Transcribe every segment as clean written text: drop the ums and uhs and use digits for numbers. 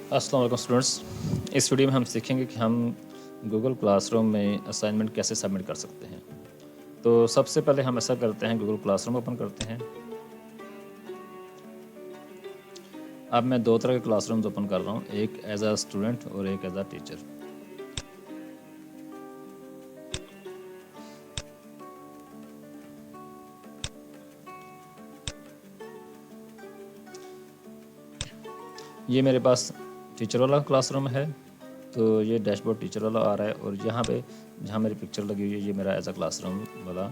अस्सलाम वालेकुम स्टूडेंट्स। इस वीडियो में हम सीखेंगे कि हम गूगल क्लासरूम में असाइनमेंट कैसे सबमिट कर सकते हैं। तो सबसे पहले हम ऐसा करते हैं, गूगल क्लासरूम ओपन करते हैं। अब मैं दो तरह के क्लासरूम्स ओपन कर रहा हूँ, एक एज अ स्टूडेंट और एक एज अ टीचर। ये मेरे पास टीचर वाला क्लासरूम है, तो ये डैशबोर्ड टीचर वाला आ रहा है, और यहाँ पे जहाँ मेरी पिक्चर लगी हुई है ये मेरा एज अ क्लासरूम वाला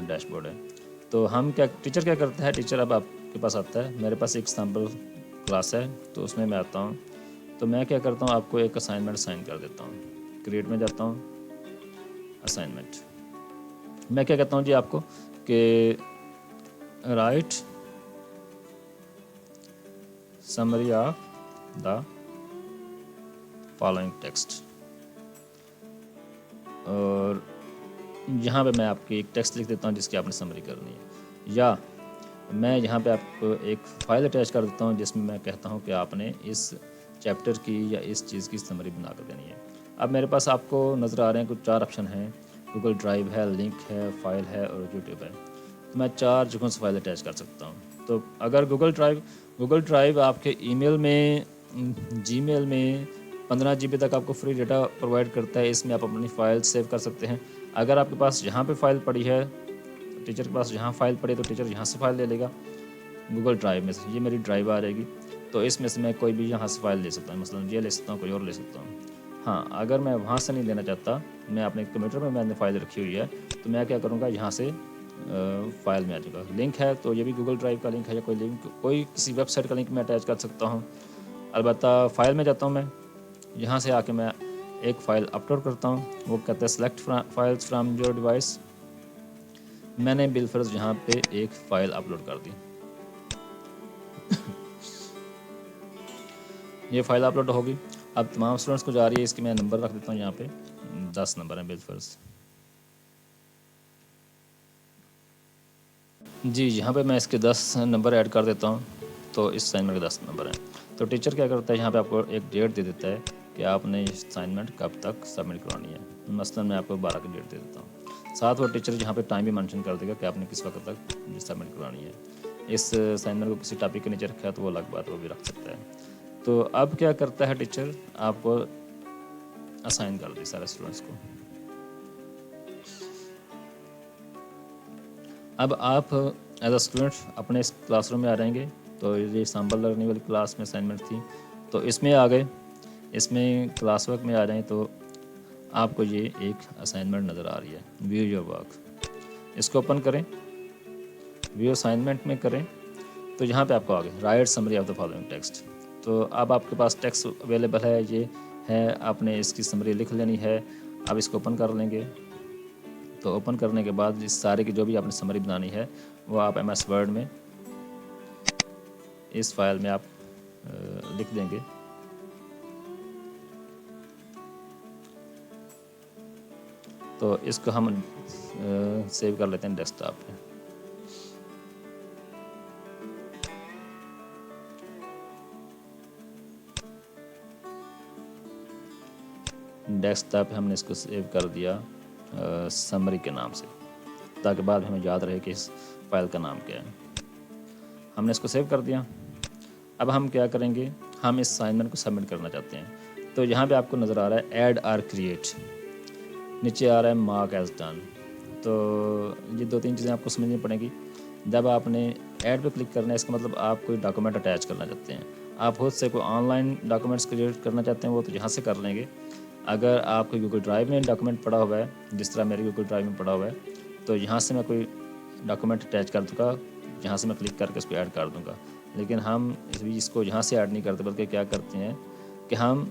डैशबोर्ड है। तो हम क्या, टीचर क्या करता है, टीचर अब आपके पास आता है। मेरे पास एक सैम्पल क्लास है, तो उसमें मैं आता हूँ। तो मैं क्या करता हूँ, आपको एक असाइनमेंट साइन कर देता हूँ। क्रिएट में जाता हूँ, असाइनमेंट। मैं क्या कहता हूँ जी आपको कि right summary of the following text, और यहाँ पे मैं आपकी एक टेक्स्ट लिख देता हूँ जिसकी आपने समरी करनी है, या मैं यहाँ पे आपको एक फ़ाइल अटैच कर देता हूँ जिसमें मैं कहता हूँ कि आपने इस चैप्टर की या इस चीज़ की समरी बना कर देनी है। अब मेरे पास आपको नज़र आ रहे हैं कुछ चार ऑप्शन हैं, गूगल ड्राइव है, लिंक है, फाइल है और यूट्यूब है। तो मैं चार जगहों से फाइल अटैच कर सकता हूँ। तो अगर गूगल ड्राइव आपके ईमेल में, जीमेल में 15 GB तक आपको फ्री डेटा प्रोवाइड करता है। इसमें आप अपनी फ़ाइल सेव कर सकते हैं। अगर आपके पास यहाँ पे फ़ाइल पड़ी है, टीचर के पास जहाँ फ़ाइल पड़ी है, तो टीचर यहाँ से फ़ाइल ले लेगा गूगल ड्राइव में से। ये मेरी ड्राइव आ रहेगी, तो इसमें से मैं कोई भी यहाँ से फ़ाइल ले सकता हूँ, मसलन ये ले सकता हूँ, कोई और ले सकता हूँ। हाँ, अगर मैं वहाँ से नहीं लेना चाहता, मैं अपने कंप्यूटर में मैंने फ़ाइल रखी हुई है, तो मैं क्या करूँगा, यहाँ से फ़ाइल में आ जाऊँगा। लिंक है तो ये भी गूगल ड्राइव का लिंक है, या कोई लिंक, कोई किसी वेबसाइट का लिंक मैं अटैच कर सकता हूँ। अलबत्ता फ़ाइल में जाता हूँ मैं, यहाँ से आके मैं एक फ़ाइल अपलोड करता हूँ। वो कहता है select files from your device. मैंने बिलफर्ज यहाँ पे एक फ़ाइल अपलोड कर दी। ये फ़ाइल अपलोड होगी। अब तमाम स्टूडेंट्स को जा रही है, इसके मैं नंबर रख देता हूँ यहाँ पे, 10 नंबर हैं बिलफर्ज जी। यहाँ पे मैं इसके 10 नंबर ऐड कर देता हूँ, तो इस असाइनमेंट के 10 नंबर हैं। तो टीचर क्या करता है, यहाँ पे आपको एक डेट दे देता है कि आपने इस असाइनमेंट कब तक सबमिट करवानी है। मसलन मैं आपको 12 की डेट दे देता हूँ। साथ वो टीचर यहाँ पे टाइम भी मेंशन कर देगा कि आपने किस वक्त तक सबमिट करवानी है। इस असाइनमेंट को किसी टॉपिक के नीचे रखा है तो वो अलग बात, वो भी रख सकता है। तो अब क्या करता है टीचर, आपको असाइन कर दी सारे स्टूडेंट्स को। अब आप एज अ स्टूडेंट अपने इस क्लासरूम में आ जाएंगे। तो ये सैम्पल लर्निंग वाली क्लास में असाइनमेंट थी, तो इसमें आ गए, इसमें क्लास वर्क में आ जाएं, तो आपको ये एक असाइनमेंट नज़र आ रही है, व्यू योर वर्क। इसको ओपन करें, व्यू असाइनमेंट में करें, तो यहाँ पे आपको आ गए right summary of the following text. तो अब आपके पास टेक्स्ट अवेलेबल है, ये है, आपने इसकी समरी लिख लेनी है। अब इसको ओपन कर लेंगे, तो ओपन करने के बाद इस सारे की जो भी आपने समरी बनानी है वो आप MS वर्ड में इस फाइल में आप लिख देंगे। तो इसको हम सेव कर लेते हैं डेस्कटॉप पे। डेस्कटॉप पे हमने इसको सेव कर दिया समरी के नाम से, ताकि बाद में हमें याद रहे कि इस फाइल का नाम क्या है। हमने इसको सेव कर दिया। अब हम क्या करेंगे, हम इस असाइनमेंट को सबमिट करना चाहते हैं। तो यहाँ पे आपको नज़र आ रहा है ऐड आर क्रिएट, नीचे आ रहा है मार्क एज डन। तो ये दो तीन चीज़ें आपको समझनी पड़ेंगी। जब आपने ऐड पे क्लिक करना है, इसका मतलब आप कोई डॉक्यूमेंट अटैच करना चाहते हैं। आप खुद से कोई ऑनलाइन डॉक्यूमेंट्स क्रिएट करना चाहते हैं, वो तो यहाँ से कर लेंगे। अगर आपको गूगल ड्राइव में डॉक्यूमेंट पड़ा हुआ है, जिस तरह मेरे गूगल ड्राइव में पड़ा हुआ है, तो यहाँ से मैं कोई डॉक्यूमेंट अटैच कर दूँगा, यहाँ से मैं क्लिक करके इसको ऐड कर दूँगा। लेकिन हम इसको यहाँ से ऐड नहीं करते, बल्कि क्या करते हैं कि हम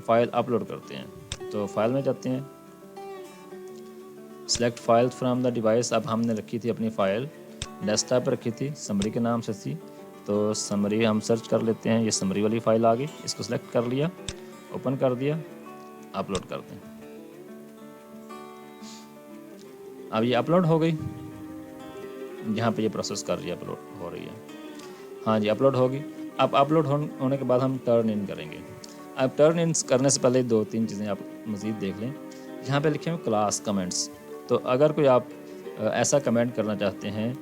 फ़ाइल अपलोड करते हैं। तो फाइल में जाते हैं, select file from the device. अब हमने रखी थी अपनी फ़ाइल डेस्कटॉप पर रखी थी, समरी के नाम से थी, तो समरी हम सर्च कर लेते हैं। ये समरी वाली फ़ाइल आ गई, इसको सेलेक्ट कर लिया, ओपन कर दिया, अपलोड कर दें। अब ये अपलोड हो गई, यहाँ पे ये प्रोसेस कर रही है, अपलोड हो रही है। हाँ जी, अपलोड होगी। अब अपलोड होने के बाद हम टर्न इन करेंगे। अब टर्न इन करने से पहले 2-3 चीज़ें आप मज़ीद देख लें। यहाँ पे लिखे हुए क्लास कमेंट्स, तो अगर कोई आप ऐसा कमेंट करना चाहते हैं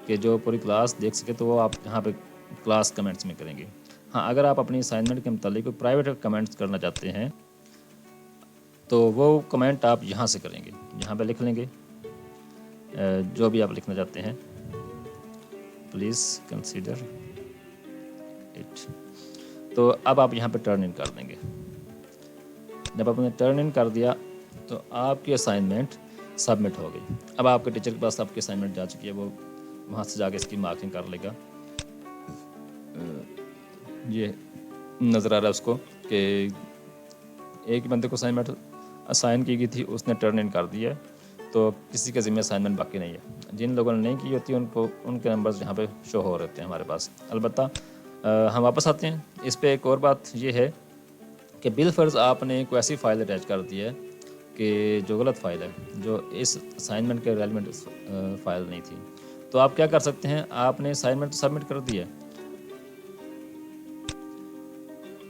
कि जो पूरी क्लास देख सके, तो वो आप यहाँ पे क्लास कमेंट्स में करेंगे। हाँ, अगर आप अपनी असाइनमेंट के मुतालिक कोई प्राइवेट कमेंट्स करना चाहते हैं तो वो कमेंट आप यहाँ से करेंगे, यहाँ पे लिख लेंगे जो भी आप लिखना चाहते हैं, प्लीज़ कंसीडर इट। तो अब आप यहाँ पे टर्न इन कर देंगे। जब आपने टर्न इन कर दिया तो आपकी असाइनमेंट सबमिट हो गई। अब आपके टीचर के पास आपकी असाइनमेंट जा चुकी है, वो वहाँ से जाके इसकी मार्किंग कर लेगा। ये नज़र आ रहा है उसको कि एक बंदे को असाइनमेंट असाइन की गई थी, उसने टर्न इन कर दिया, तो किसी के ज़िम्मे असाइनमेंट बाकी नहीं है। जिन लोगों ने नहीं की होती उनको उनके नंबर्स यहाँ पे शो हो रहते हैं हमारे पास। अलबत्ता हम वापस आते हैं इस पे। एक और बात ये है कि बिलफर्ज आपने कोई ऐसी फ़ाइल अटैच कर दी है कि जो गलत फ़ाइल है, जो इस असाइनमेंट के रेलिवेंट फ़ाइल नहीं थी, तो आप क्या कर सकते हैं, आपने असाइनमेंट सबमिट कर दी है,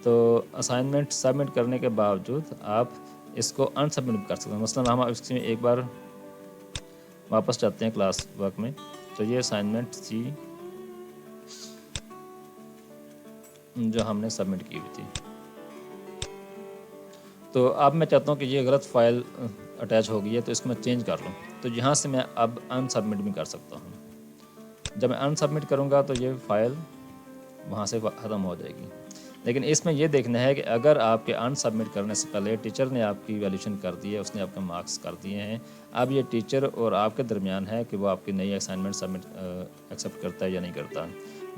तो असाइनमेंट सबमिट करने के बावजूद आप इसको अनसबमिट कर सकते हैं। मसलन हम इसमें एक बार वापस जाते हैं क्लास वर्क में, तो ये असाइनमेंट थी जो हमने सबमिट की हुई थी। तो अब मैं चाहता हूँ कि ये गलत फ़ाइल अटैच हो गई है, तो इसको मैं चेंज कर लूँ। तो यहाँ से मैं अब अनसबमिट भी कर सकता हूँ। जब मैं अनसबमिट करूँगा तो ये फ़ाइल वहाँ से ख़त्म हो जाएगी। लेकिन इसमें यह देखना है कि अगर आपके अनसबमिट करने से पहले टीचर ने आपकी वैल्यूएशन कर दी है, उसने आपके मार्क्स कर दिए हैं, अब ये टीचर और आपके दरमियान है कि वो आपकी नई असाइनमेंट सबमिट एक्सेप्ट करता है या नहीं करता।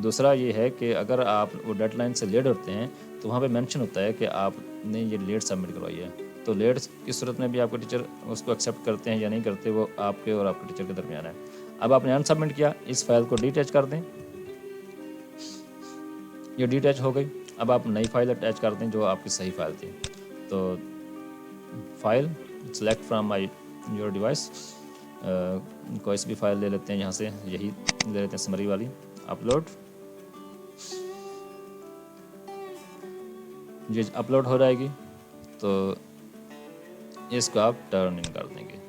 दूसरा ये है कि अगर आप वो डेडलाइन से लेट होते हैं तो वहाँ पे मेंशन होता है कि आपने ये लेट सबमिट करवाई है, तो लेट की सूरत में भी आपके टीचर उसको एक्सेप्ट करते हैं या नहीं करते, वो आपके और आपके टीचर के दरमियान है। अब आपने अनसबमिट किया, इस फाइल को डीटैच कर दें, ये डीटैच हो गई। अब आप नई फाइल अटैच कर दें जो आपकी सही फाइल थी। तो file select from my your device, कोई सी भी फाइल ले लेते हैं, यहाँ से यही ले लेते हैं समरी वाली, अपलोड। ये अपलोड हो जाएगी तो इसको आप टर्न इन कर देंगे।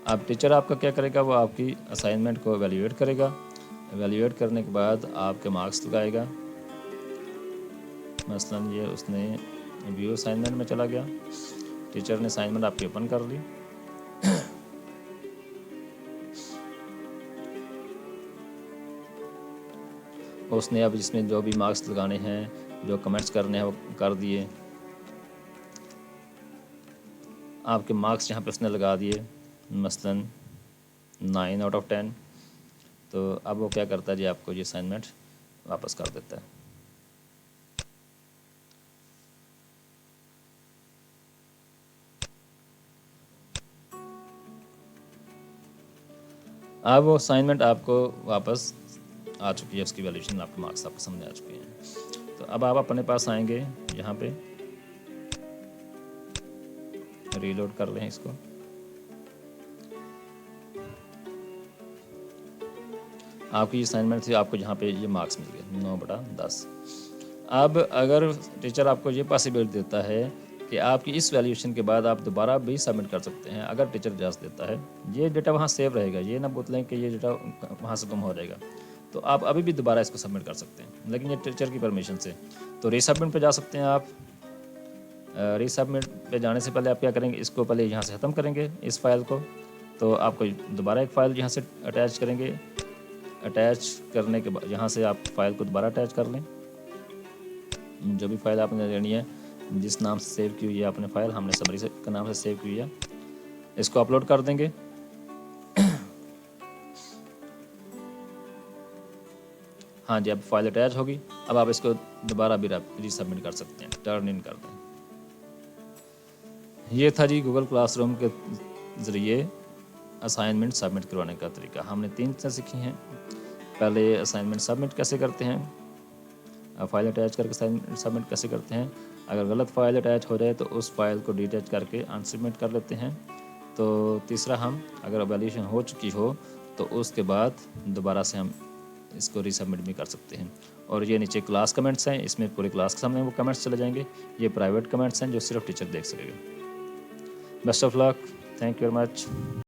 अब टीचर आपका क्या करेगा, वो आपकी असाइनमेंट को एवेल्यूएट करेगा। एवेल्यूएट करने के बाद आपके मार्क्स लगाएगा। मसलन ये उसने व्यू असाइनमेंट में चला गया, टीचर ने असाइनमेंट आपकी ओपन कर ली। उसने अब इसमें जो भी मार्क्स लगाने हैं, जो कमेंट्स करने हैं, वो कर दिए। आपके मार्क्स यहाँ पे उसने लगा दिए, मसलन 9 आउट ऑफ 10। तो अब वो क्या करता है जी, आपको ये असाइनमेंट वापस कर देता है। अब वो असाइनमेंट आपको वापस आ चुकी है, उसकी वैल्यूएशन, आपके मार्क्स आपके सामने आ चुके हैं। तो अब आप अपने पास आएंगे, यहाँ पे रीलोड कर लें इसको। आपकी असाइनमेंट थी, आपको यहाँ पे ये मार्क्स मिल गए 9/10। अब अगर टीचर आपको ये पॉसिबिलिटी देता है कि आपकी इस वैल्यूएशन के बाद आप दोबारा भी सबमिट कर सकते हैं, अगर टीचर इजाज़त देता है, ये डेटा वहाँ सेव रहेगा, ये ना बोलें कि ये डेटा वहाँ से गुम हो जाएगा, तो आप अभी भी दोबारा इसको सबमिट कर सकते हैं, लेकिन ये टीचर की परमिशन से। तो रीसबमिट पे जा सकते हैं आप। रीसबमिट पे जाने से पहले आप क्या करेंगे, इसको पहले यहाँ से ख़त्म करेंगे इस फाइल को। तो आपको दोबारा एक फ़ाइल यहाँ से अटैच करेंगे। अटैच करने के बाद यहाँ से आप फाइल को दोबारा अटैच कर लें, जो भी फाइल आपने लेनी है, जिस नाम से सेव की हुई है आपने फ़ाइल, हमने समरी से के नाम से सेव की हुई है, इसको अपलोड कर देंगे। हाँ जी, अब फाइल अटैच होगी। अब आप इसको दोबारा भी रीसबमिट कर सकते हैं, टर्न इन कर दें। ये था जी गूगल क्लासरूम के ज़रिए असाइनमेंट सबमिट करवाने का तरीका। हमने 3 चीज़ें सीखी हैं। पहले असाइनमेंट सबमिट कैसे करते हैं, फाइल अटैच करके असाइनमेंट सबमिट कैसे करते हैं, अगर गलत फाइल अटैच हो जाए तो उस फाइल को डिटैच करके अनसबमिट कर लेते हैं। तो तीसरा, हम अगर वैल्यूएशन हो चुकी हो तो उसके बाद दोबारा से हम इसको रीसबमिट भी कर सकते हैं। और ये नीचे क्लास कमेंट्स हैं, इसमें पूरे क्लास के सामने वो कमेंट्स चले जाएंगे। ये प्राइवेट कमेंट्स हैं जो सिर्फ टीचर देख सकेगा। Best of luck, thank you very much.